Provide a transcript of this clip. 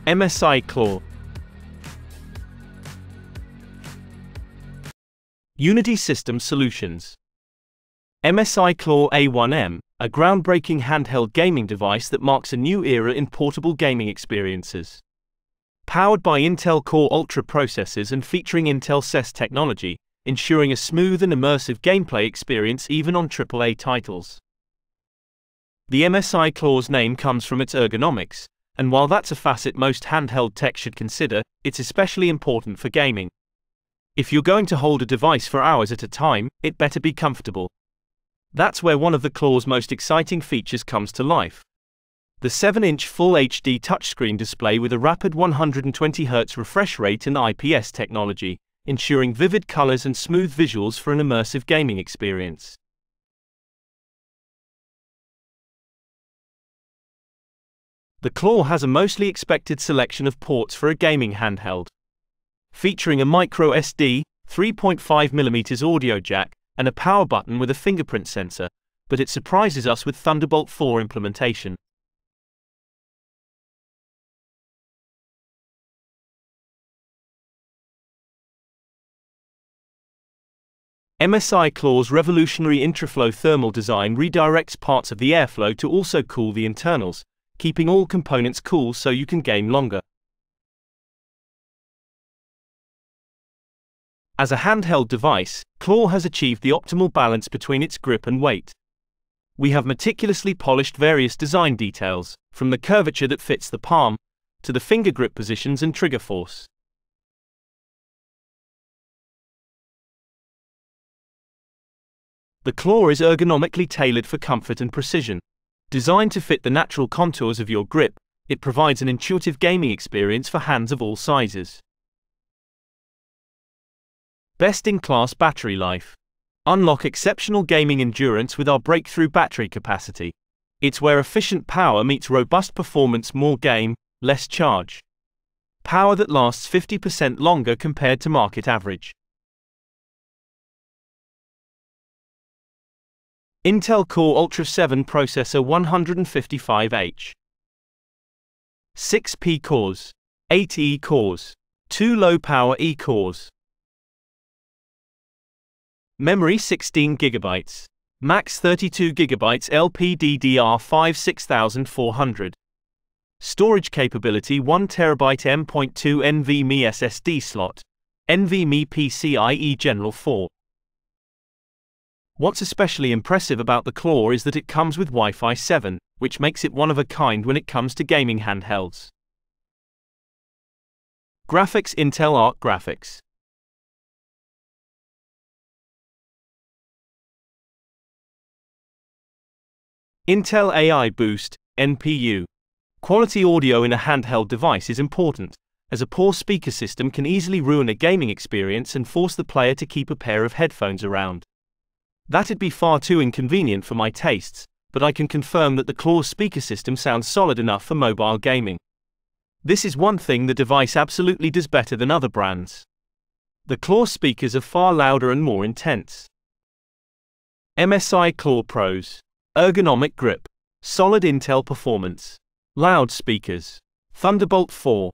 MSI Claw. Unitysystems Solutions. MSI Claw A1M, a groundbreaking handheld gaming device that marks a new era in portable gaming experiences. Powered by Intel Core Ultra processors and featuring Intel CES technology, ensuring a smooth and immersive gameplay experience even on AAA titles. The MSI Claw's name comes from its ergonomics, and while that's a facet most handheld tech should consider, it's especially important for gaming. If you're going to hold a device for hours at a time, it better be comfortable. That's where one of the Claw's most exciting features comes to life. The 7-inch Full HD touchscreen display with a rapid 120Hz refresh rate and IPS technology, ensuring vivid colors and smooth visuals for an immersive gaming experience. The Claw has a mostly expected selection of ports for a gaming handheld. Featuring a micro SD, 3.5mm audio jack, and a power button with a fingerprint sensor, but it surprises us with Thunderbolt 4 implementation. MSI Claw's revolutionary intraflow thermal design redirects parts of the airflow to also cool the internals, keeping all components cool so you can game longer. As a handheld device, Claw has achieved the optimal balance between its grip and weight. We have meticulously polished various design details, from the curvature that fits the palm, to the finger grip positions and trigger force. The Claw is ergonomically tailored for comfort and precision. Designed to fit the natural contours of your grip, it provides an intuitive gaming experience for hands of all sizes. Best-in-class battery life. Unlock exceptional gaming endurance with our breakthrough battery capacity. It's where efficient power meets robust performance, more game, less charge. Power that lasts 50% longer compared to market average. Intel Core Ultra 7 processor 155H. 6 P cores. 8 E cores. 2 low-power E cores. Memory 16 GB. Max 32 GB LPDDR5 6400. Storage capability 1 TB M.2 NVMe SSD slot. NVMe PCIe General 4. What's especially impressive about the Claw is that it comes with Wi-Fi 7, which makes it one of a kind when it comes to gaming handhelds. Graphics. Intel Arc Graphics. Intel AI Boost, NPU. Quality audio in a handheld device is important, as a poor speaker system can easily ruin a gaming experience and force the player to keep a pair of headphones around. That'd be far too inconvenient for my tastes, but I can confirm that the Claw's speaker system sounds solid enough for mobile gaming. This is one thing the device absolutely does better than other brands. The Claw speakers are far louder and more intense. MSI Claw Pros. Ergonomic grip. Solid Intel performance. Loud speakers. Thunderbolt 4.